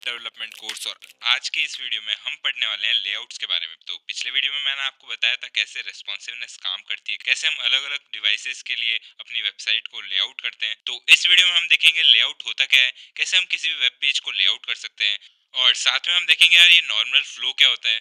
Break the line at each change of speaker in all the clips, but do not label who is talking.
Development course. और आज के इस वीडियो में हम पढ़ने वाले हैं लेआउट्स के बारे में। तो पिछले वीडियो में मैंने आपको बताया था कैसे रेस्पॉन्सिवनेस काम करती है, कैसे हम अलग अलग डिवाइसेस के लिए अपनी वेबसाइट को लेआउट करते हैं। तो इस वीडियो में हम देखेंगे लेआउट होता क्या है, कैसे हम किसी भी वेब पेज को लेआउट कर सकते हैं, और साथ में हम देखेंगे यार ये नॉर्मल फ्लो क्या होता है।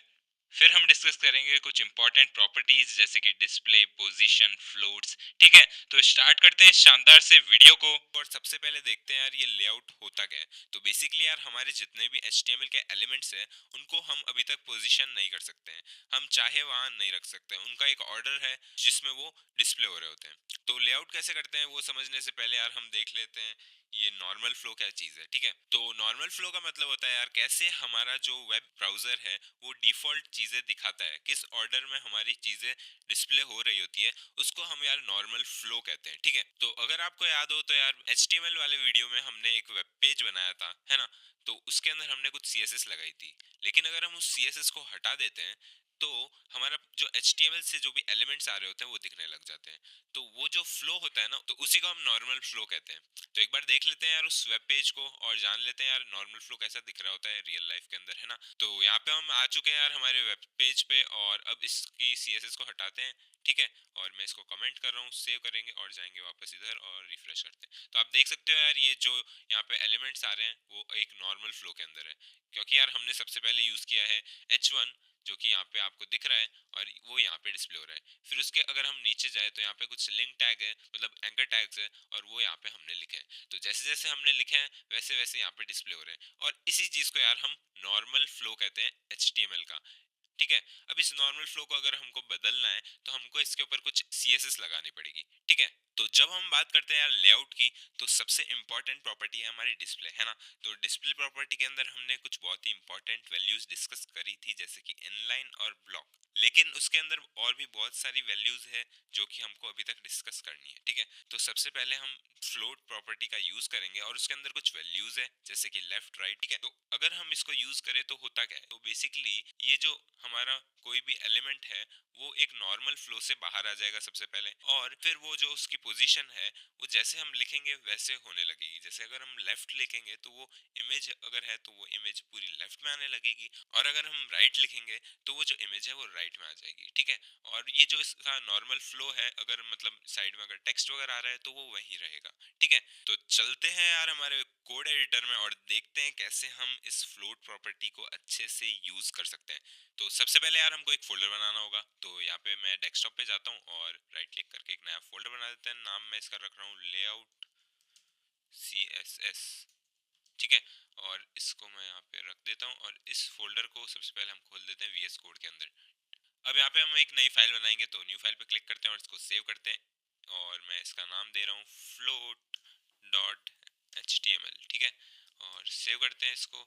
फिर हम डिस्कस करेंगे कुछ इंपॉर्टेंट प्रॉपर्टीज जैसे कि डिस्प्ले, पोजीशन, फ्लोट्स। ठीक है, तो स्टार्ट करते हैं शानदार से वीडियो को। और सबसे पहले देखते हैं यार ये लेआउट होता क्या है। तो बेसिकली यार हमारे जितने भी HTML के एलिमेंट्स हैं उनको हम अभी तक पोजीशन नहीं कर सकते हैं, हम चाहे वहां नहीं रख सकते हैं। उनका एक ऑर्डर है जिसमें वो डिस्प्ले हो रहे होते हैं। तो लेआउट कैसे करते हैं वो समझने से पहले यार हम देख लेते हैं ये नॉर्मल फ्लो क्या चीज़ है। ठीक है, तो नॉर्मल फ्लो का मतलब होता है यार कैसे हमारा जो वेब ब्राउज़र है वो डिफ़ॉल्ट चीज़ें दिखाता है, किस ऑर्डर में हमारी चीज़ें डिस्प्ले हो रही होती है, उसको हम यार नॉर्मल फ्लो कहते हैं। ठीक है, तो अगर आपको याद हो तो यार HTML वाले वीडियो में हमने एक वेब पेज बनाया था, है ना। तो उसके अंदर हमने कुछ CSS लगाई थी, लेकिन अगर हम उस CSS को हटा देते हैं तो हमारा जो HTML से जो भी एलिमेंट्स आ रहे होते हैं वो दिखने लग जाते हैं। तो वो जो फ्लो होता है ना, तो उसी को हम नॉर्मल फ्लो कहते हैं। तो एक बार देख लेते हैं यार उस वेब पेज को और जान लेते हैं यार नॉर्मल फ्लो कैसा दिख रहा होता है रियल लाइफ के अंदर, है ना। तो यहाँ पे हम आ चुके हैं यार हमारे वेब पेज पे, और अब इसकी CSS को हटाते हैं। ठीक है, और मैं इसको कमेंट कर रहा हूँ, सेव करेंगे और जाएंगे वापस इधर और रिफ्रेश करते हैं। तो आप देख सकते हो यार ये जो यहाँ पे एलिमेंट्स आ रहे हैं वो एक नॉर्मल फ्लो के अंदर है, क्योंकि यार हमने सबसे पहले यूज किया है H1 जो कि यहाँ पे आपको दिख रहा है और वो यहाँ पे डिस्प्ले हो रहा है। फिर उसके अगर हम नीचे जाए तो यहाँ पे कुछ लिंक टैग है, मतलब एंकर टैग्स है, और वो यहाँ पे हमने लिखे हैं। तो जैसे जैसे हमने लिखे हैं वैसे वैसे यहाँ पे डिस्प्ले हो रहे हैं, और इसी चीज को यार हम नॉर्मल फ्लो कहते हैं HTML का। ठीक है, अब इस नॉर्मल फ्लो को अगर हमको बदलना है तो हमको इसके ऊपर कुछ CSS लगानी पड़ेगी। ठीक है, तो जब हम बात करते हैं यार लेआउट की तो सबसे इंपॉर्टेंट प्रॉपर्टी है हमारी डिस्प्ले, है ना। तो डिस्प्ले प्रॉपर्टी के अंदर हमने कुछ बहुत ही इंपॉर्टेंट वैल्यूज डिस्कस करी थी जैसे कि इनलाइन और ब्लॉक, लेकिन उसके अंदर और भी बहुत सारी वैल्यूज है जो कि हमको अभी तक डिस्कस करनी है। ठीक है, तो सबसे पहले हम फ्लोट प्रॉपर्टी का यूज करेंगे और उसके अंदर कुछ वैल्यूज है जैसे कि लेफ्ट राइट। ठीक है, तो अगर हम इसको यूज करें तो होता क्या है, तो बेसिकली ये जो हमारा कोई भी एलिमेंट है वो एक नॉर्मल फ्लो से बाहर आ जाएगा सबसे पहले, और फिर वो जो उसकी पोजीशन है वो जैसे हम लिखेंगे वैसे होने लगेगी। जैसे अगर हम लेफ्ट लिखेंगे तो वो इमेज अगर है तो वो इमेज पूरी लेफ्ट में आने लगेगी, और अगर हम राइट लिखेंगे तो वो जो इमेज है वो राइट में आ जाएगी। ठीक है, और ये जो इसका नॉर्मल फ्लो है अगर मतलब साइड में अगर टेक्स्ट वगैरह आ रहा है तो वो वहीं रहेगा। ठीक है, तो चलते हैं यार हमारे कोड एडिटर में और देखते हैं कैसे हम इस फ्लोट प्रॉपर्टी को अच्छे से यूज कर सकते हैं। तो सबसे पहले यार हमको एक फोल्डर बनाना होगा। तो यहाँ पे मैं डेस्कटॉप पे जाता हूँ और राइट क्लिक करके एक नया फोल्डर बना देते हैं। नाम मैं इसका रख रहा हूँ लेआउट CSS। ठीक है, और इसको मैं यहाँ पे रख देता हूँ, और इस फोल्डर को सबसे पहले हम खोल देते हैं VS कोड के अंदर। अब यहाँ पे हम एक नई फाइल बनाएंगे, तो न्यू फाइल पे क्लिक करते हैं और इसको सेव करते हैं, और मैं इसका नाम दे रहा हूँ float.html। ठीक है, और सेव करते हैं इसको।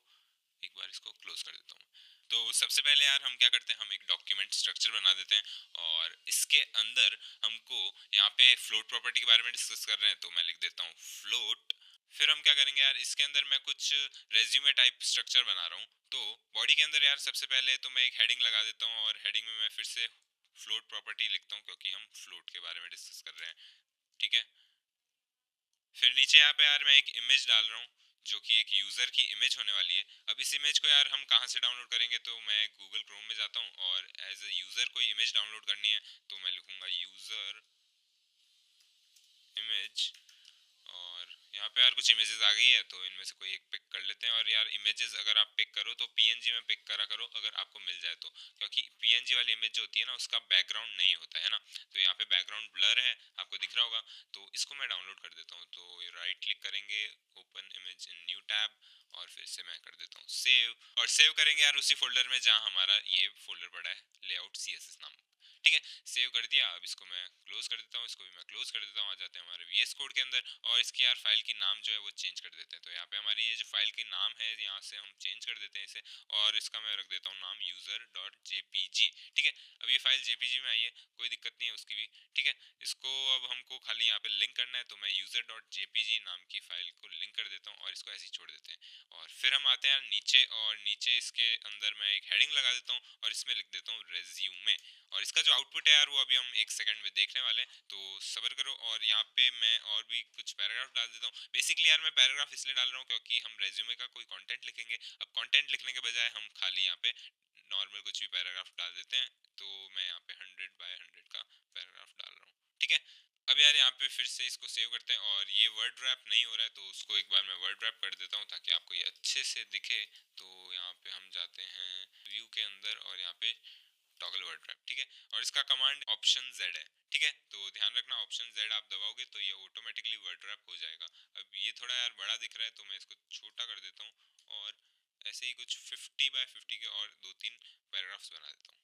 एक बार इसको क्लोज कर देता हूँ। तो सबसे पहले यार हम क्या करते हैं, हम एक डॉक्यूमेंट स्ट्रक्चर बना देते हैं, और इसके अंदर हमको यहाँ पे फ्लोट प्रॉपर्टी के बारे में डिस्कस कर रहे हैं तो मैं लिख देता हूँ फ्लोट। फिर हम क्या करेंगे यार, इसके अंदर मैं कुछ रेज्यूमे टाइप स्ट्रक्चर बना रहा हूँ। तो बॉडी के अंदर यार सबसे पहले तो मैं एक हेडिंग लगा देता हूँ, और हेडिंग में मैं फिर से फ्लोट प्रॉपर्टी लिखता हूँ क्योंकि हम फ्लोट के बारे में डिस्कस कर रहे हैं। ठीक है, फिर नीचे यहाँ पे यार मैं एक इमेज डाल रहा हूँ जो कि एक यूज़र की इमेज होने वाली है। अब इस इमेज को यार हम कहाँ से डाउनलोड करेंगे, तो मैं गूगल क्रोम में जाता हूँ और एज अ यूज़र कोई इमेज डाउनलोड करनी है तो मैं लिखूँगा यूज़र इमेज, और यहाँ पे यार कुछ इमेजेस आ गई है तो इनमें से कोई एक पिक कर लेते हैं। और यार इमेजेस अगर आप पिक करो तो PNG में पिक करा करो अगर आपको मिल जाए तो, क्योंकि PNG वाली इमेज जो होती है ना उसका बैकग्राउंड नहीं होता है ना। तो यहाँ पे बैकग्राउंड ब्लर है, आपको दिख रहा होगा। तो इसको मैं डाउनलोड कर देता हूँ। तो राइट क्लिक करेंगे, open image in new tab, और फिर से मैं कर देता हूँ सेव। और सेव करेंगे यार उसी फोल्डर में जहाँ हमारा ये फोल्डर पड़ा है लेआउट CSS नाम। ठीक है, सेव कर दिया। अब इसको मैं क्लोज कर देता हूँ, इसको भी मैं क्लोज कर देता हूँ। आ जाते हैं हमारे VS कोड के अंदर, और इसकी यार फाइल की नाम जो है वो चेंज कर देते हैं। तो यहाँ पे हमारी ये जो फाइल की नाम है यहाँ से हम चेंज कर देते हैं इसे, और इसका मैं रख देता हूँ नाम user.jpg। ठीक है, अब ये फाइल JPG में आई है, कोई दिक्कत नहीं है उसकी भी। ठीक है, इसको अब हमको खाली यहाँ पे लिंक करना है, तो मैं user.jpg नाम की फाइल को लिंक कर देता हूँ और इसको ऐसे ही छोड़ देते हैं। और फिर हम आते हैं नीचे, और नीचे इसके अंदर मैं एक हेडिंग लगा देता हूँ और इसमें लिख देता हूँ रेज्यूमे। और इसका जो आउटपुट है यार वो अभी हम 1 सेकंड में देखने वाले हैं, तो सब्र करो। और यहाँ पे मैं और भी कुछ पैराग्राफ डाल देता हूँ। बेसिकली यार मैं पैराग्राफ इसलिए डाल रहा हूँ क्योंकि हम रेज्यूमे का कोई कंटेंट लिखेंगे। अब कंटेंट लिखने के बजाय हम खाली यहाँ पे नॉर्मल कुछ भी पैराग्राफ डाल देते हैं। तो मैं यहाँ पे 100 बाय 100 का पैराग्राफ डाल रहा हूँ, ठीक है। अब यार यहाँ पे फिर से इसको सेव करते हैं, और ये वर्ड रैप नहीं हो रहा है तो उसको एक बार मैं वर्ड रैप कर देता हूँ ताकि आपको ये अच्छे से दिखे। तो यहाँ पे हम जाते हैं व्यू के अंदर और यहाँ पे टॉगल वर्ड रैप, ठीक है। और इसका कमांड ऑप्शन जेड है, ठीक है। तो ध्यान रखना ऑप्शन जेड आप दबाओगे तो ये ऑटोमेटिकली वर्ड रैप हो जाएगा। अब ये थोड़ा यार बड़ा दिख रहा है तो मैं इसको छोटा कर देता हूँ, और ऐसे ही कुछ 50 बाय 50 के और 2-3 पैराग्राफ्स बना देता हूँ।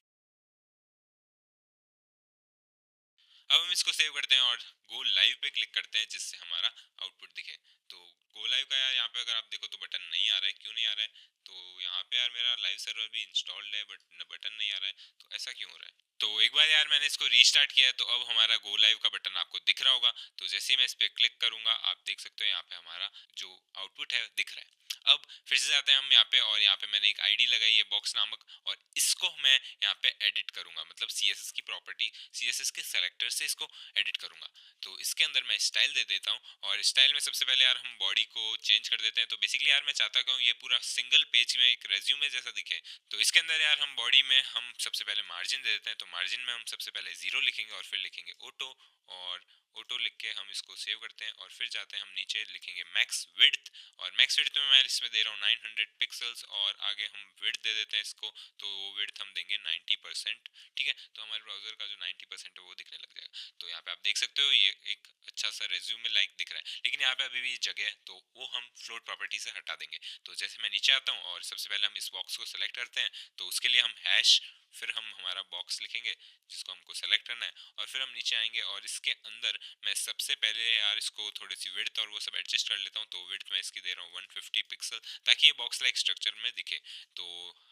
अब हम इसको सेव करते हैं और गो लाइव पे क्लिक करते हैं जिससे हमारा आउटपुट दिखे। तो गो लाइव का यार यहाँ पे अगर आप देखो तो बटन नहीं आ रहा है, क्यों नहीं आ रहा है? तो यहाँ पे यार मेरा लाइव सर्वर भी इंस्टॉल्ड है बट बटन नहीं आ रहा है, तो ऐसा क्यों हो रहा है? तो एक बार यार मैंने इसको रीस्टार्ट किया है, तो अब हमारा गो लाइव का बटन आपको दिख रहा होगा। तो जैसे ही मैं इस पर क्लिक करूंगा आप देख सकते हो यहाँ पे हमारा जो आउटपुट है दिख रहा है। अब फिर से जाते हैं हम यहाँ पे, और यहाँ पे मैंने एक आईडी लगाई है बॉक्स नामक, और इसको मैं यहाँ पे एडिट करूंगा, मतलब सीएसएस की प्रॉपर्टी, सीएसएस के सेलेक्टर से इसको एडिट करूंगा। तो इसके अंदर मैं स्टाइल दे देता हूँ, और स्टाइल में सबसे पहले यार हम बॉडी को चेंज कर देते हैं। तो बेसिकली यार मैं चाहता हूँ ये पूरा सिंगल पेज में एक रेज्यूमे जैसा दिखे। तो इसके अंदर यार हम बॉडी में हम सबसे पहले मार्जिन दे देते हैं। तो मार्जिन में हम सबसे पहले 0 लिखेंगे और फिर लिखेंगे ऑटो, और ऑटो लिख के हम इसको सेव करते हैं। और फिर जाते हैं हम नीचे लिखेंगे मैक्स विड्थ, और मैक्स विड्थ में मैं इसमें दे रहा हूँ 900 पिक्सल्स, और आगे हम विड्थ दे देते हैं इसको, तो विड्थ हम देंगे 90%, ठीक है। तो हमारे ब्राउजर का जो 90% है वो दिखने लग जाएगा। तो यहाँ पे आप देख सकते हो ये एक अच्छा सा रेज्यूमे लाइक दिख रहा है, लेकिन यहाँ पे अभी भी जगह है तो वो हम फ्लोट प्रॉपर्टी से हटा देंगे। तो जैसे मैं नीचे आता हूँ और सबसे पहले हम इस बॉक्स को सेलेक्ट करते हैं, तो उसके लिए हम हैश, फिर हम हमारा बॉक्स लिखेंगे जिसको हमको सेलेक्ट करना है, और फिर हम नीचे आएंगे और इसके अंदर मैं सबसे पहले यार इसको थोड़ी सी विड्थ और वो सब एडजस्ट कर लेता हूँ। तो विड्थ मैं इसकी दे रहा हूँ 150 पिक्सल, ताकि ये बॉक्स लाइक स्ट्रक्चर में दिखे। तो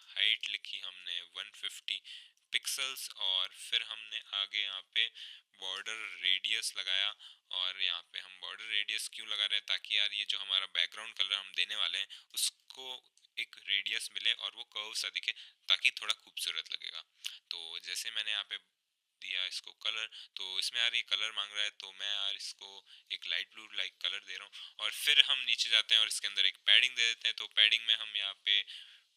हाइट लिखी हमने 150 पिक्सल्स, और फिर हमने आगे यहाँ पे बॉर्डर रेडियस लगाया। और यहाँ पे हम बॉर्डर रेडियस क्यों लगा रहे हैं? ताकि यार ये जो हमारा बैकग्राउंड कलर हम देने वाले हैं उसको एक रेडियस मिले और वो कर्व सा दिखे, ताकि थोड़ा खूबसूरत लगेगा। तो जैसे मैंने यहाँ पे दिया इसको कलर, तो इसमें यार ये कलर मांग रहा है, तो मैं यार इसको एक लाइट ब्लू लाइक कलर दे रहा हूँ। और फिर हम नीचे जाते हैं और इसके अंदर एक पैडिंग दे देते हैं। तो पैडिंग में हम यहाँ पे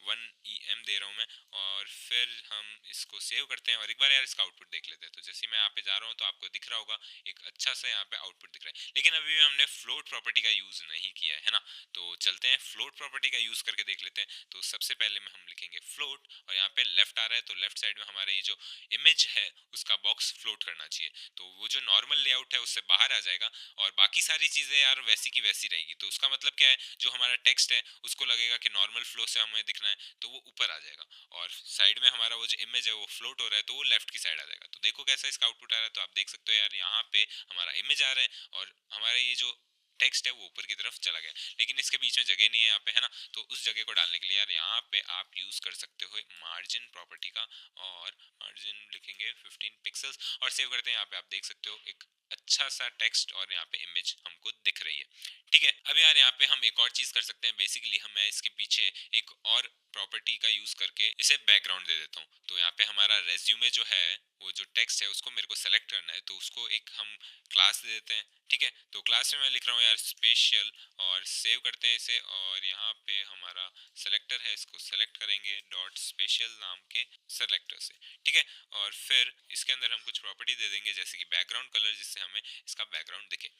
1 EM दे रहा हूँ मैं, और फिर हम इसको सेव करते हैं और एक बार यार इसका आउटपुट देख लेते हैं। तो जैसे मैं यहाँ पे जा रहा हूँ तो आपको दिख रहा होगा एक अच्छा सा यहाँ पे आउटपुट दिख रहा है, लेकिन अभी भी हमने फ्लोट प्रॉपर्टी का यूज नहीं किया है ना। तो चलते हैं फ्लोट प्रॉपर्टी का यूज करके देख लेते हैं। तो सबसे पहले में हम लिखेंगे फ्लोट, और यहाँ पे लेफ्ट आ रहा है तो लेफ्ट साइड में हमारा ये जो इमेज है उसका बॉक्स फ्लोट करना चाहिए। तो वो जो नॉर्मल लेआउट है उससे बाहर आ जाएगा, और बाकी सारी चीजें यार वैसी की वैसी रहेगी। तो उसका मतलब क्या है, जो हमारा टेक्स्ट है उसको लगेगा कि नॉर्मल फ्लो से हमें दिखना है तो वो ऊपर आ जाएगा, और साइड में हमारा वो जो इमेज है वो फ्लोट हो रहा है तो वो लेफ्ट की साइड आ जाएगा। तो देखो कैसा इसका आउटपुट आ रहा है। तो आप देख सकते हो यार यहाँ पे हमारा इमेज आ रहा है और हमारा ये जो टेक्स्ट है वो ऊपर की तरफ चला गया, लेकिन इसके बीच में जगह नहीं है यहाँ पे, है ना। तो उस जगह को डालने के लिए यार यहाँ पे आप यूज कर सकते हो मार्जिन प्रॉपर्टी का, और मार्जिन लिखेंगे 15 पिक्सल्स और सेव करते हैं। यहाँ पे आप देख सकते हो एक अच्छा सा टेक्स्ट और यहाँ पे इमेज हमको दिख रही है, ठीक है। अब यार यहाँ पे हम एक और चीज कर सकते हैं। बेसिकली हम मैं इसके पीछे एक और प्रॉपर्टी का यूज करके इसे बैकग्राउंड दे देता हूँ। तो यहाँ पे हमारा रेज्यूमे जो है वो जो टेक्स्ट है उसको मेरे को सेलेक्ट करना है, तो उसको एक हम क्लास दे देते हैं, ठीक है। तो क्लास में मैं लिख रहा हूँ यार स्पेशल, और सेव करते हैं इसे, और यहाँ पे हमारा सेलेक्टर है इसको सेलेक्ट करेंगे डॉट स्पेशल नाम के सेलेक्टर से, ठीक है। और फिर इसके अंदर हम कुछ प्रॉपर्टी दे देंगे जैसे कि बैकग्राउंड कलर, जिससे हमें इसका बैकग्राउंड दिखे।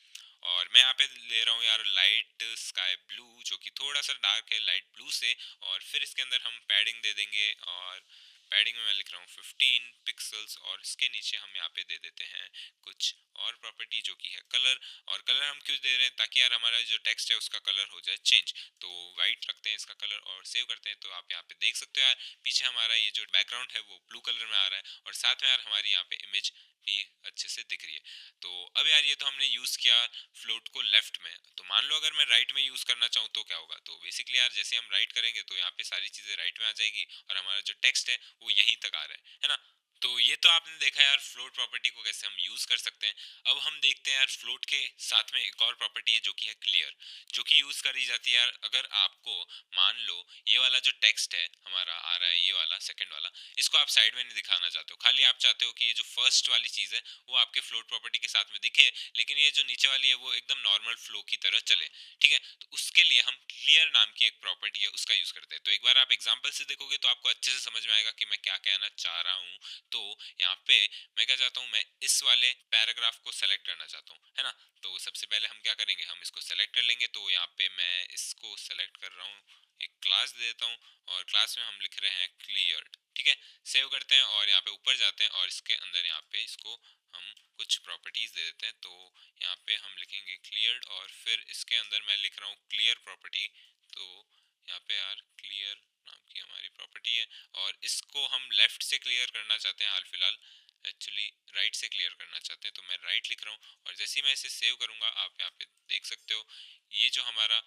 और मैं यहाँ पे ले रहा हूँ यार लाइट स्काई ब्लू, जो कि थोड़ा सा डार्क है लाइट ब्लू से। और फिर इसके अंदर हम पैडिंग दे देंगे, और पैडिंग में मैं लिख रहा हूँ 15 पिक्सल्स, और इसके नीचे हम यहाँ पे दे देते हैं कुछ और प्रॉपर्टी जो कि है कलर। और कलर हम क्यों दे रहे हैं? ताकि यार हमारा जो टेक्स्ट है उसका कलर हो जाए चेंज। तो वाइट रखते हैं इसका कलर और सेव करते हैं। तो आप यहाँ पे देख सकते हो यार पीछे हमारा ये जो बैकग्राउंड है वो ब्लू कलर में आ रहा है, और साथ में यार हमारी यहाँ पे इमेज भी अच्छे से दिख रही है। तो अब यार ये तो हमने यूज किया फ्लोट को लेफ्ट में, तो मान लो अगर मैं राइट में यूज करना चाहूँ तो क्या होगा? तो बेसिकली यार जैसे हम राइट करेंगे तो यहाँ पे सारी चीजें राइट में आ जाएगी, और हमारा जो टेक्स्ट है वो यहीं तक आ रहा है ना। तो ये तो आपने देखा यार फ्लोट प्रॉपर्टी को कैसे हम यूज कर सकते हैं। अब हम देखते हैं यार फ्लोट के साथ में एक और प्रॉपर्टी है जो कि है क्लियर, जो कि यूज करी जाती है यार अगर आपको मान लो ये वाला वाला जो टेक्स्ट है हमारा आ रहा है, ये वाला सेकंड वाला, इसको आप साइड में नहीं दिखाना चाहते हो, खाली आप चाहते हो कि ये जो फर्स्ट वाली चीज़ है वो आपके फ्लोट प्रॉपर्टी के साथ में दिखे, लेकिन ये जो नीचे वाली है वो एकदम नॉर्मल फ्लो की तरह चले। ठीक है, तो उसके लिए हम क्लियर नाम की एक प्रॉपर्टी है उसका यूज करते हैं। तो एक बार आप एग्जांपल से देखोगे तो आपको अच्छे से समझ में आएगा कि मैं क्या कहना चाह रहा हूँ। तो यहाँ पे मैं क्या चाहता हूँ, मैं इस वाले पैराग्राफ को सेलेक्ट करना चाहता हूँ, है ना। तो सबसे पहले हम क्या करेंगे, हम इसको सेलेक्ट कर लेंगे। तो यहाँ पे मैं इसको सेलेक्ट कर रहा हूँ, एक क्लास दे देता हूँ और क्लास में हम लिख रहे हैं क्लियर्ड। ठीक है, सेव करते हैं और यहाँ पे ऊपर जाते हैं और इसके अंदर यहाँ पे इसको हम कुछ प्रॉपर्टीज दे देते हैं। तो यहाँ पे हम लिखेंगे क्लियर्ड और फिर इसके अंदर मैं लिख रहा हूँ क्लियर प्रॉपर्टी। तो यहाँ पे यार क्लियर नाम की हमारी प्रॉपर्टी है और इसको हम लेफ्ट से क्लियर करना चाहते हैं, हाल फिलहाल एक्चुअली राइट से क्लियर करना चाहते हैं। तो मैं राइट लिख रहा हूँ और जैसे ही मैं इसे सेव करूँगा आप यहाँ पे देख सकते हो ये जो हमारा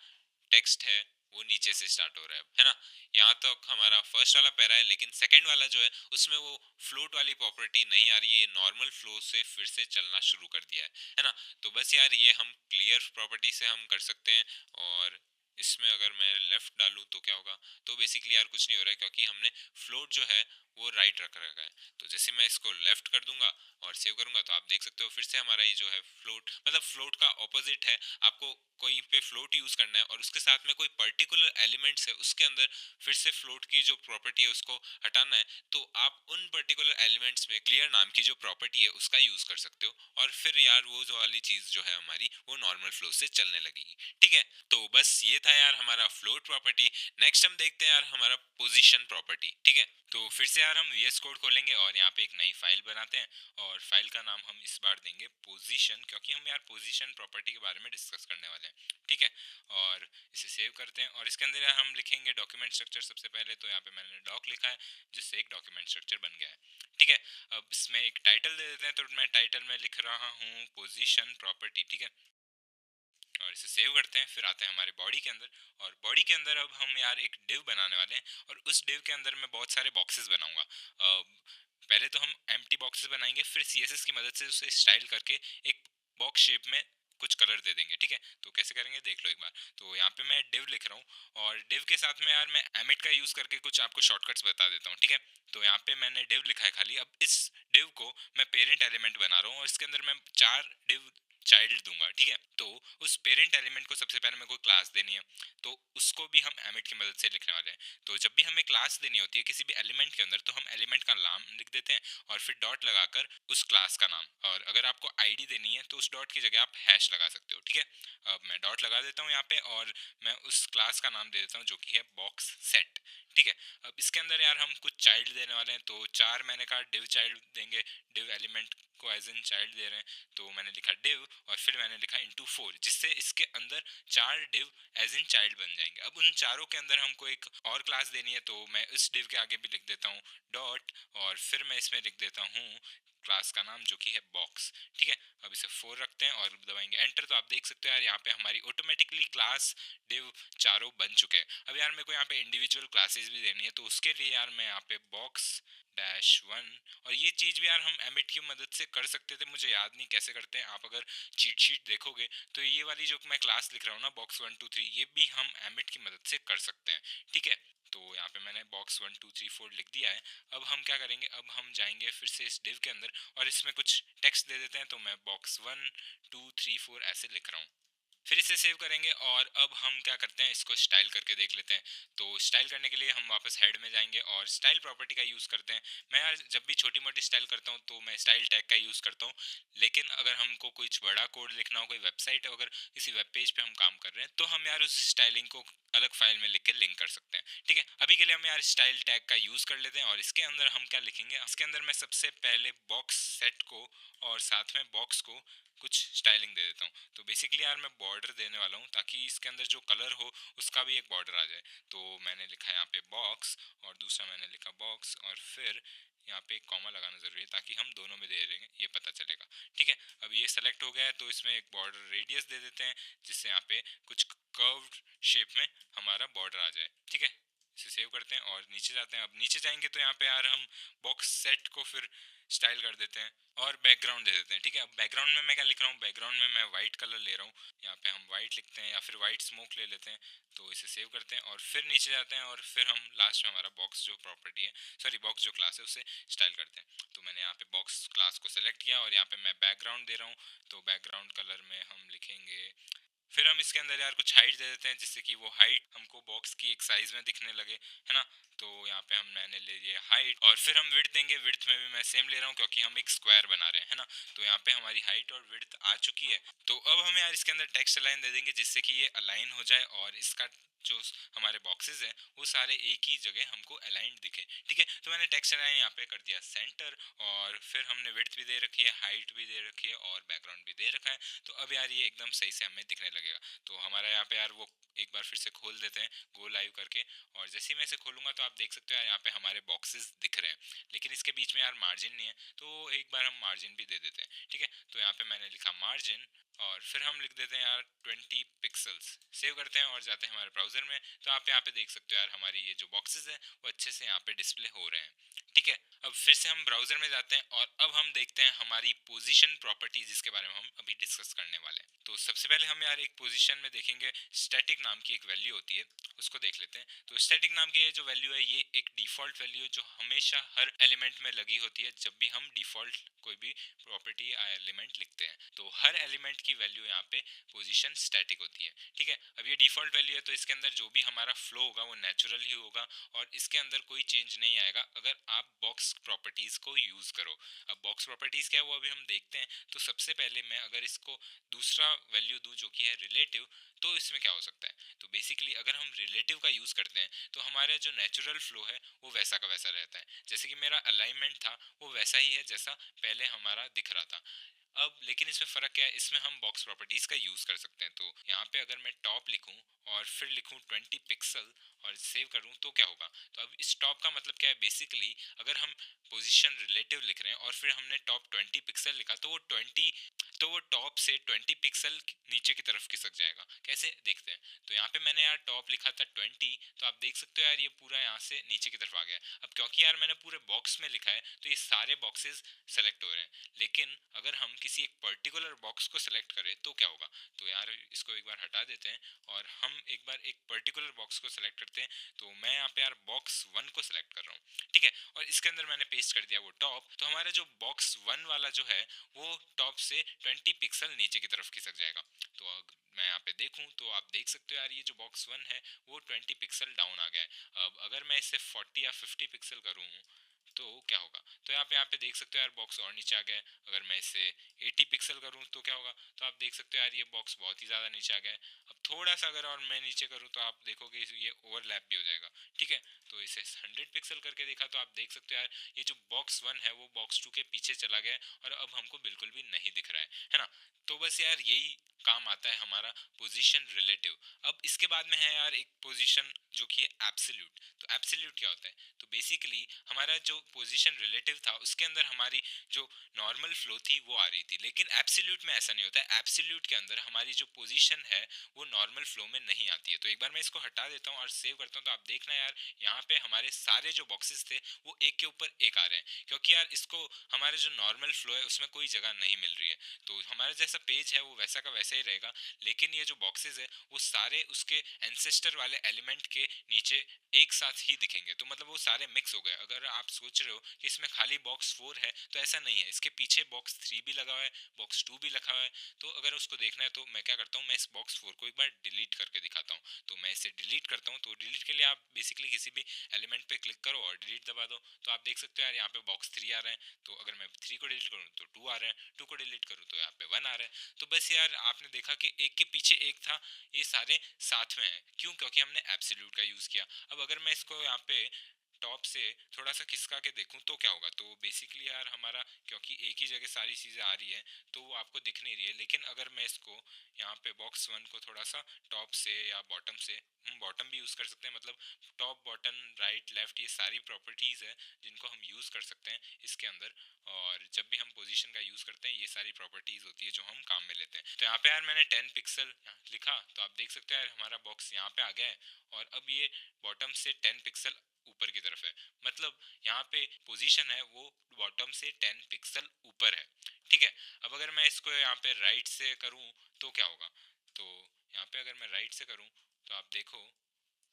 टेक्स्ट है वो नीचे से स्टार्ट हो रहा है ना। यहाँ तक हमारा फर्स्ट वाला पैरा है, लेकिन सेकंड वाला जो है उसमें वो फ्लोट वाली प्रॉपर्टी नहीं आ रही है, ये नॉर्मल फ्लो से फिर से चलना शुरू कर दिया है ना। तो बस यार ये हम क्लियर प्रॉपर्टी से हम कर सकते हैं। और इसमें अगर मैं लेफ्ट डालूँ तो क्या होगा, तो बेसिकली यार कुछ नहीं हो रहा है क्योंकि हमने फ्लोट जो है वो राइट रख रखा है। तो जैसे मैं इसको लेफ्ट कर दूंगा और सेव करूंगा तो आप देख सकते हो फिर से हमारा ये जो है फ्लोट, मतलब फ्लोट का ऑपोजिट है। आपको कोई पे फ्लोट यूज करना है और उसके साथ में कोई पर्टिकुलर एलिमेंट्स है उसके अंदर फिर से फ्लोट की जो प्रॉपर्टी है उसको हटाना है, तो आप उन पर्टिकुलर एलिमेंट्स में क्लियर नाम की जो प्रॉपर्टी है उसका यूज कर सकते हो और फिर यार वो जो वाली चीज जो है हमारी वो नॉर्मल फ्लो से चलने लगेगी। ठीक है, तो बस ये था यार हमारा फ्लोट प्रॉपर्टी। नेक्स्ट हम देखते हैं यार हमारा पोजीशन प्रॉपर्टी। ठीक है, तो फिर से यार हम VS कोड खोलेंगे और यहाँ पे एक नई फाइल बनाते हैं और फाइल का नाम हम इस बार देंगे पोजीशन, क्योंकि हम यार पोजीशन प्रॉपर्टी के बारे में डिस्कस करने वाले हैं। ठीक है, और इसे सेव करते हैं और इसके अंदर यार हम लिखेंगे डॉक्यूमेंट स्ट्रक्चर सबसे पहले। तो यहाँ पे मैंने डॉक लिखा है जिससे एक डॉक्यूमेंट स्ट्रक्चर बन गया है। ठीक है, अब इसमें एक टाइटल दे देते हैं। तो मैं टाइटल में लिख रहा हूँ पोजीशन प्रॉपर्टी। ठीक है, और इसे सेव करते हैं। फिर आते हैं हमारे बॉडी के अंदर और बॉडी के अंदर अब हम यार एक डिव बनाने वाले हैं और उस डिव के अंदर मैं बहुत सारे बॉक्सेस बनाऊंगा। पहले तो हम एम्प्टी बॉक्सेस बनाएंगे, फिर CSS की मदद से उसे स्टाइल करके एक बॉक्स शेप में कुछ कलर दे देंगे। ठीक है, तो कैसे करेंगे देख लो एक बार। तो यहाँ पे मैं डिव लिख रहा हूँ और डिव के साथ में यार मैं एमिट का यूज करके कुछ आपको शॉर्टकट्स बता देता हूँ। ठीक है, तो यहाँ पे मैंने डिव लिखा है खाली। अब इस डिव को मैं पेरेंट एलिमेंट बना रहा हूँ और इसके अंदर मैं 4 डिव चाइल्ड दूंगा। ठीक है, तो उस पेरेंट एलिमेंट को सबसे पहले मेरे को क्लास देनी है, तो उसको भी हम एमिट की मदद से लिखने वाले हैं। तो जब भी हमें क्लास देनी होती है किसी भी एलिमेंट के अंदर तो हम एलिमेंट का नाम लिख देते हैं और फिर डॉट लगाकर उस क्लास का नाम, और अगर आपको आईडी देनी है तो उस डॉट की जगह आप हैश लगा सकते हो। ठीक है, अब मैं डॉट लगा देता हूँ यहाँ पे और मैं उस क्लास का नाम दे देता हूँ जो कि है बॉक्स सेट। ठीक है, अब इसके अंदर यार हम कुछ चाइल्ड देने वाले हैं। तो 4 मैंने कहा डिव चाइल्ड देंगे, डिव एलिमेंट को एज इन चाइल्ड दे रहे हैं। तो मैंने लिखा डिव और फिर मैंने लिखा इंटू 4, जिससे इसके अंदर 4 डिव एज इन चाइल्ड बन जाएंगे। अब उन चारों के अंदर हमको एक और क्लास देनी है, तो मैं इस डिव के आगे भी लिख देता हूँ डॉट और फिर मैं इसमें लिख देता हूँ क्लास का नाम जो कि है बॉक्स। ठीक है, अब इसे 4 रखते हैं और दबाएंगे एंटर। तो आप देख सकते हो यार यहाँ पे हमारी ऑटोमेटिकली क्लास डिव चारों बन चुके हैं। अब यार मेरे को यहाँ पे इंडिविजुअल क्लासेस भी देनी है, तो उसके लिए यार मैं यहाँ पे बॉक्स -1, और ये चीज़ भी यार हम एमिट की मदद से कर सकते थे, मुझे याद नहीं कैसे करते हैं। आप अगर चीट शीट देखोगे तो ये वाली जो मैं क्लास लिख रहा हूँ ना बॉक्स 1 2 3, ये भी हम एमिट की मदद से कर सकते हैं। ठीक है, तो यहाँ पे मैंने बॉक्स 1 2 3 4 लिख दिया है। अब हम क्या करेंगे, अब हम जाएंगे फिर से इस डिव के अंदर और इसमें कुछ टेक्स्ट दे देते हैं। तो मैं बॉक्स 1 2 3 4 ऐसे लिख रहा हूँ, फिर इसे सेव करेंगे और अब हम क्या करते हैं इसको स्टाइल करके देख लेते हैं। तो स्टाइल करने के लिए हम वापस हेड में जाएंगे और स्टाइल प्रॉपर्टी का यूज़ करते हैं। मैं यार जब भी छोटी मोटी स्टाइल करता हूँ तो मैं स्टाइल टैग का यूज़ करता हूँ, लेकिन अगर हमको कुछ बड़ा कोड लिखना हो, कोई वेबसाइट अगर किसी वेब पेज पे हम काम कर रहे हैं तो हम यार उस स्टाइलिंग को अलग फाइल में लिख के लिंक कर सकते हैं। ठीक है, अभी के लिए हम यार स्टाइल टैग का यूज़ कर लेते हैं और इसके अंदर हम क्या लिखेंगे, इसके अंदर मैं सबसे पहले बॉक्स सेट को और साथ में बॉक्स को कुछ स्टाइलिंग दे देता हूँ। तो बेसिकली यार मैं बॉर्डर देने वाला हूँ ताकि इसके अंदर जो कलर हो उसका भी एक बॉर्डर आ जाए। तो मैंने लिखा यहाँ पे बॉक्स और दूसरा मैंने लिखा बॉक्स और फिर यहाँ पे एक कॉमा लगाना ज़रूरी है ताकि हम दोनों में दे देंगे ये पता चलेगा। ठीक है, अब ये सेलेक्ट हो गया है तो इसमें एक बॉर्डर रेडियस दे देते हैं जिससे यहाँ पे कुछ कर्व्ड शेप में हमारा बॉर्डर आ जाए। ठीक है, इसे सेव करते हैं और नीचे जाते हैं। अब नीचे जाएंगे तो यहाँ पे यार हम बॉक्स सेट को फिर स्टाइल कर देते हैं और बैकग्राउंड दे देते हैं। ठीक है, अब बैकग्राउंड में मैं क्या लिख रहा हूँ, बैकग्राउंड में मैं वाइट कलर ले रहा हूँ, यहाँ पे हम वाइट लिखते हैं या फिर वाइट स्मोक ले लेते हैं। तो इसे सेव करते हैं और फिर नीचे जाते हैं और फिर हम लास्ट में हमारा बॉक्स जो प्रॉपर्टी है, सॉरी बॉक्स जो क्लास है, उसे स्टाइल करते हैं। तो मैंने यहाँ पे बॉक्स क्लास को सेलेक्ट किया और यहाँ पे मैं बैकग्राउंड दे रहा हूँ। तो बैकग्राउंड कलर में हम लिखेंगे, फिर हम इसके अंदर यार कुछ हाइट दे देते हैं जिससे कि वो हाइट हमको बॉक्स की एक साइज में दिखने लगे, है ना। तो यहाँ पे मैंने ले लिया हाइट और फिर हम विड्थ देंगे। विड्थ में भी मैं सेम ले रहा हूँ क्योंकि हम एक स्क्वायर बना रहे हैं, है ना। तो यहाँ पे हमारी हाइट और विड्थ आ चुकी है। तो अब हम यार इसके अंदर टेक्स्ट अलाइन दे देंगे जिससे कि ये अलाइन हो जाए और इसका जो हमारे बॉक्सेस हैं वो सारे एक ही जगह हमको अलाइंड दिखे। ठीक है, तो मैंने टेक्स्ट अलाइन यहाँ पे कर दिया सेंटर और फिर हमने विड्थ भी दे रखी है, हाइट भी दे रखी है और बैकग्राउंड भी दे रखा है। तो अब यार ये एकदम सही से हमें दिखने लगेगा। तो हमारा यहाँ पे यार वो एक बार फिर से खोल देते हैं गो लाइव करके, और जैसे ही मैं इसे खोलूंगा तो आप देख सकते हो यार यहाँ पे हमारे बॉक्सेस दिख रहे हैं, लेकिन इसके बीच में यार मार्जिन नहीं है। तो एक बार हम मार्जिन भी दे देते हैं। ठीक है, तो यहाँ पे मैंने लिखा मार्जिन और फिर हम लिख देते हैं यार 20 पिक्सल्स। सेव करते हैं और जाते हैं हमारे ब्राउजर में। तो आप यहाँ पे देख सकते हो यार हमारी ये जो बॉक्सेस हैं वो अच्छे से यहाँ पे डिस्प्ले हो रहे हैं। ठीक है, अब फिर से हम ब्राउजर में जाते हैं और अब हम देखते हैं हमारी पोजीशन प्रॉपर्टीज, जिसके बारे में हम अभी डिस्कस करने वाले हैं। तो सबसे पहले हम यार एक पोजीशन में देखेंगे स्टैटिक नाम की एक वैल्यू होती है, उसको देख लेते हैं। तो स्टैटिक नाम की ये जो वैल्यू है ये एक डिफॉल्ट वैल्यू है जो हमेशा हर एलिमेंट में लगी होती है जब भी हम डिफॉल्ट कोई भी प्रॉपर्टी या एलिमेंट लिखते हैं। तो हर एलिमेंट की वैल्यू यहाँ पे पोजीशन स्टैटिक होती है। ठीक है, अब ये डिफॉल्ट वैल्यू है तो इसके अंदर जो भी हमारा फ्लो होगा वो नेचुरल ही होगा और इसके अंदर कोई चेंज नहीं आएगा अगर आप बॉक्स प्रॉपर्टीज को यूज करो। अब बॉक्स प्रॉपर्टीज क्या है वो अभी हम देखते हैं। तो सबसे पहले मैं अगर इसको दूसरा वैल्यू दूं जो कि है रिलेटिव, तो इसमें क्या हो सकता है। तो बेसिकली अगर हम रिलेटिव का यूज करते हैं तो हमारा जो नेचुरल फ्लो है वो वैसा का वैसा रहता है। जैसे कि मेरा अलाइनमेंट था वो वैसा ही है जैसा पहले हमारा दिख रहा था। अब लेकिन इसमें फ़र्क क्या है, इसमें हम बॉक्स प्रॉपर्टीज़ का यूज़ कर सकते हैं। तो यहाँ पे अगर मैं टॉप लिखूँ और फिर लिखूँ 20 पिक्सल और सेव करूँ तो क्या होगा। तो अब इस टॉप का मतलब क्या है, बेसिकली अगर हम पोजीशन रिलेटिव लिख रहे हैं और फिर हमने टॉप 20 पिक्सल लिखा तो वो टॉप से 20 पिक्सल नीचे की तरफ खिसक जाएगा। कैसे देखते हैं, तो यहाँ पे मैंने यार टॉप लिखा था 20, तो आप देख सकते हो यार ये पूरा यहाँ से नीचे की तरफ आ गया। अब क्योंकि यार मैंने पूरे बॉक्स में लिखा है तो ये सारे बॉक्सेस सेलेक्ट हो रहे हैं, लेकिन अगर हम किसी एक पर्टिकुलर बॉक्स को सेलेक्ट करें तो क्या होगा। तो यार इसको एक बार हटा देते हैं और हम एक बार एक पर्टिकुलर बॉक्स को सेलेक्ट करते हैं। तो मैं यहाँ पे यार बॉक्स 1 को सेलेक्ट कर रहा हूँ। ठीक है, और इसके अंदर मैंने पेस्ट कर दिया वो टॉप। तो हमारा जो बॉक्स 1 वाला जो है वो टॉप से 20 पिक्सल नीचे की तरफ खिसक जाएगा। तो अगर मैं यहाँ पे देखूँ तो आप देख सकते हो यार ये जो बॉक्स 1 है वो 20 पिक्सल डाउन आ गया है। अब अगर मैं इसे 40 या 50 पिक्सल करूँ तो क्या होगा। तो यहाँ पे देख सकते हो यार बॉक्स और नीचे आ गया है। अगर मैं इसे 80 पिक्सल करूँ तो क्या होगा। तो आप देख सकते हो यार ये बॉक्स बहुत ही ज़्यादा नीचे आ गया है। अब थोड़ा सा अगर और मैं नीचे करूँ तो आप देखोगे ये ओवरलैप भी हो जाएगा। ठीक है, तो इसे 100 पिक्सल करके देखा तो आप देख सकते हो यार ये जो बॉक्स 1 है वो बॉक्स 2 के पीछे चला गया है और अब हमको बिल्कुल भी नहीं दिख रहा है ना। तो बस यार यही काम आता है हमारा पोजीशन रिलेटिव। अब इसके बाद में है यार एक पोजीशन जो कि है एब्सोल्यूट। तो एब्सोल्यूट क्या होता है, तो बेसिकली हमारा जो पोजीशन रिलेटिव था उसके अंदर हमारी जो नॉर्मल फ्लो थी वो आ रही थी, लेकिन एब्सोल्यूट में ऐसा नहीं होता है। एब्सोल्यूट के अंदर हमारी जो पोजीशन है वो नॉर्मल फ्लो में नहीं आती है। तो एक बार मैं इसको हटा देता हूँ और सेव करता हूँ। तो आप देखना यार यहाँ पे हमारे सारे जो बॉक्सेस थे वो एक के ऊपर एक आ रहे हैं, क्योंकि यार इसको हमारे जो नॉर्मल फ्लो है उसमें कोई जगह नहीं मिल रही है। तो हमारा जैसा पेज है वो वैसा का वैसा ही रहेगा, लेकिन ये जो बॉक्सेस है वो सारे उसके एंसेस्टर वाले एलिमेंट के नीचे एक साथ ही दिखेंगे। तो मतलब वो सारे मिक्स हो गए। अगर आप सोच रहे हो कि इसमें खाली बॉक्स 4 है तो ऐसा नहीं है, इसके पीछे बॉक्स 3 भी लगा हुआ है, बॉक्स 2 भी लगा हुआ है। तो अगर उसको देखना है तो मैं क्या करता हूँ, मैं इस बॉक्स 4 को एक बार डिलीट करके दिखाता हूँ। तो मैं इसे डिलीट करता हूँ। तो डिलीट के लिए आप बेसिकली किसी भी एलिमेंट पे क्लिक करो और डिलीट दबा दो। तो आप देख सकते हो यार यहाँ पे बॉक्स 3 आ रहा है। तो अगर मैं 3 को डिलीट करूँ तो 2 आ रहा है, 2 को डिलीट करूँ तो यहाँ पे 1 आ रहा है। तो बस यार आपने देखा कि एक के पीछे एक था, ये सारे साथ में हैं। क्यों, क्योंकि हमने एब्सोल्यूट का यूज़ किया। अब अगर मैं इसको यहाँ पे टॉप से थोड़ा सा खिसका के देखूं तो क्या होगा। तो बेसिकली यार हमारा क्योंकि एक ही जगह सारी चीज़ें आ रही है तो वो आपको दिख नहीं रही है। लेकिन अगर मैं इसको यहाँ पे बॉक्स 1 को थोड़ा सा टॉप से या बॉटम से, हम बॉटम भी यूज़ कर सकते हैं, मतलब टॉप बॉटम राइट लेफ्ट ये सारी प्रॉपर्टीज़ है जिनको हम यूज़ कर सकते हैं इसके अंदर। और जब भी हम पोजीशन का यूज़ करते हैं ये सारी प्रॉपर्टीज़ होती है जो हम काम में लेते हैं। तो यहाँ पे यार मैंने 10 पिक्सल लिखा तो आप देख सकते हैं यार हमारा बॉक्स यहाँ पे आ गया है और अब ये बॉटम से 10 पिक्सल ऊपर की तरफ है, मतलब यहाँ पे पोजीशन है वो बॉटम से 10 पिक्सल ऊपर है। ठीक है, अब अगर मैं इसको यहाँ पे राइट से करूँ तो क्या होगा, तो यहाँ पे अगर मैं राइट से करूँ तो आप देखो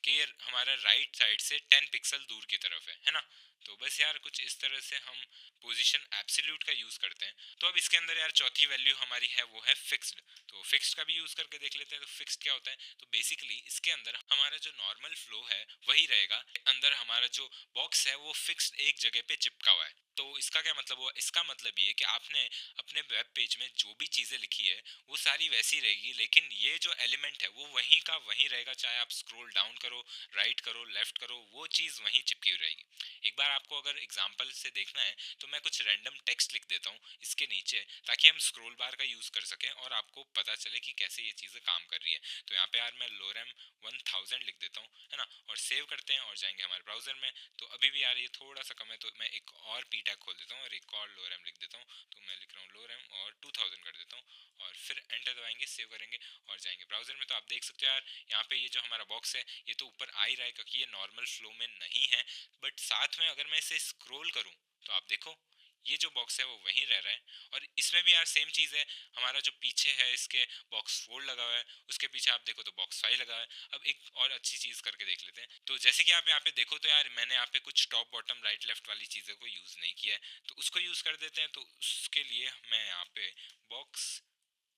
कि ये हमारा राइट साइड से 10 पिक्सल दूर की तरफ है ना। तो बस यार कुछ इस तरह से हम पोजीशन एब्सोल्यूट का यूज़ करते हैं। तो अब इसके अंदर यार चौथी वैल्यू हमारी है वो है फिक्स्ड। तो फिक्स्ड का भी यूज़ करके देख लेते हैं। तो फिक्स्ड क्या होता है, तो बेसिकली इसके अंदर हमारा जो नॉर्मल फ्लो है वही रहेगा, अंदर हमारा जो बॉक्स है वो फिक्स्ड एक जगह पे चिपका हुआ है। तो इसका क्या मतलब हुआ, इसका मतलब ये कि आपने अपने वेब पेज में जो भी चीज़ें लिखी है वो सारी वैसी रहेगी, लेकिन ये जो एलिमेंट है वो वहीं का वहीं रहेगा, चाहे आप स्क्रॉल डाउन करो, राइट करो, लेफ्ट करो, वो चीज़ वहीं चिपकी हुई रहेगी। एक बार आपको अगर एग्जांपल से देखना है तो मैं कुछ रैंडम टेक्स्ट लिख देता हूँ इसके नीचे, ताकि हम स्क्रॉल बार का यूज़ कर सकें और आपको पता चले कि कैसे ये चीज़ें काम कर रही है। तो यहाँ पे यार मैं लोरेम 1000 लिख देता हूँ, है ना, और सेव करते हैं और जाएंगे हमारे ब्राउज़र में। तो अभी भी यार ये थोड़ा सा कम है, तो मैं एक और पी टैग खोल देता हूँ और एक और लोरेम लिख देता हूँ। तो मैं लिख रहा हूँ लोरेम और 2000 कर देता हूँ और फिर एंटर दबाएंगे, सेव करेंगे और जाएंगे ब्राउज़र में। तो आप देख सकते हो यार यहाँ पे ये जो हमारा बॉक्स है ये तो ऊपर आ ही रहा है क्योंकि ये नॉर्मल फ्लो में नहीं है, बट साथ में अगर मैं इसे स्क्रॉल करूं तो आप देखो ये जो बॉक्स है वो वहीं रह रहा है। और इसमें भी यार सेम चीज़ है, हमारा जो पीछे है इसके बॉक्स 4 लगा हुआ है, उसके पीछे आप देखो तो बॉक्स 5 लगा हुआ है। अब एक और अच्छी चीज़ करके देख लेते हैं। तो जैसे कि आप यहाँ पे देखो तो यार मैंने यहाँ पे कुछ टॉप बॉटम राइट लेफ्ट वाली चीज़ों को यूज़ नहीं किया है, तो उसको यूज़ कर देते हैं। तो उसके लिए मैं यहाँ पे बॉक्स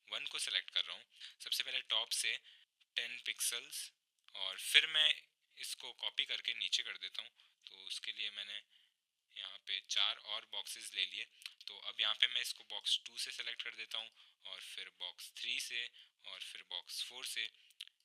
1 को सेलेक्ट कर रहा हूँ, सबसे पहले टॉप से 10 पिक्सल्स, और फिर मैं इसको कॉपी करके नीचे कर देता हूँ। तो उसके लिए मैंने यहाँ पे 4 और बॉक्सेस ले लिए। तो अब यहाँ पे मैं इसको बॉक्स 2 से सेलेक्ट कर देता हूँ और फिर बॉक्स 3 से और फिर बॉक्स 4 से।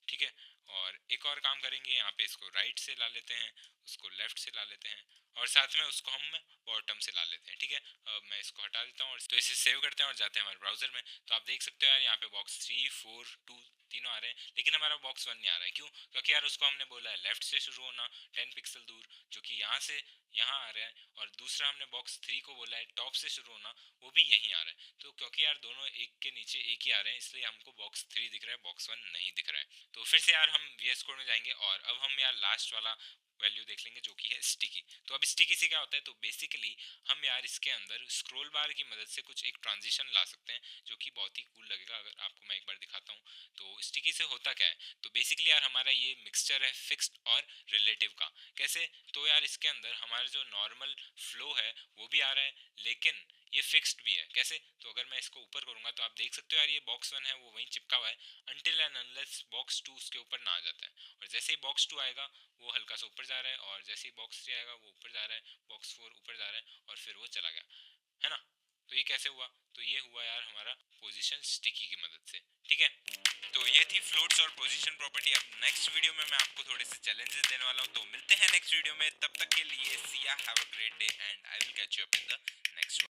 ठीक है, और एक और काम करेंगे, यहाँ पे इसको राइट से ला लेते हैं, उसको लेफ्ट से ला लेते हैं और साथ में उसको हम बॉटम से ला लेते हैं। ठीक है, अब मैं इसको हटा देता हूँ और तो इसे सेव करते हैं और जाते हैं हमारे ब्राउजर में। तो आप देख सकते हो यार यहाँ पे बॉक्स 3, 4, 2 तीनों आ रहे हैं, लेकिन हमारा बॉक्स 1 नहीं आ रहा है। क्यों, क्योंकि यार उसको हमने बोला है लेफ्ट से शुरू होना 10 पिक्सल दूर, जो कि यहाँ से यहाँ आ रहा है, और दूसरा हमने बॉक्स 3 को बोला है टॉप से शुरू होना, वो भी यहीं आ रहा है। तो क्योंकि यार दोनों एक के नीचे एक ही आ रहे हैं, इसलिए हमको बॉक्स 3 दिख रहा है, बॉक्स 1 नहीं दिख रहा है। तो फिर से यार हम VS कोड में जाएंगे और अब हम यार लास्ट वाला वैल्यू देख लेंगे जो कि है स्टिकी। तो अब स्टिकी से क्या होता है, तो बेसिकली हम यार इसके अंदर स्क्रॉल बार की मदद से कुछ एक ट्रांजिशन ला सकते हैं जो कि बहुत ही कूल लगेगा। अगर आपको मैं एक बार दिखाता हूँ तो स्टिकी से होता क्या है, तो बेसिकली यार हमारा ये मिक्सचर है फिक्स्ड और रिलेटिव का। कैसे, तो यार इसके अंदर हमारा जो नॉर्मल फ्लो है वो भी आ रहा है, लेकिन ये फिक्स्ड भी है। कैसे, तो अगर मैं इसको ऊपर करूंगा तो आप देख सकते हो यार ये बॉक्स 1 है वो वहीं चिपका हुआ है अनटिल एंड अनलेस बॉक्स 2 उसके ऊपर ना आ जाता है। और जैसे ही बॉक्स 2 आएगा वो हल्का सा ऊपर जा रहा है, और जैसे ही बॉक्स 3 आएगा वो ऊपर जा रहा है, बॉक्स 4 ऊपर जा रहा है और फिर वो चला गया, है ना। तो ये कैसे हुआ, तो ये हुआ यार हमारा पोजीशन स्टिकी की मदद से। ठीक है, तो ये थी फ्लोट्स और पोजीशन प्रॉपर्टी। अब नेक्स्ट वीडियो में मैं आपको थोड़े से चैलेंजेस देने वाला हूँ, तो मिलते हैं नेक्स्ट वीडियो में। तब तक के लिए सी या, have a great day and I will catch you up in the next one.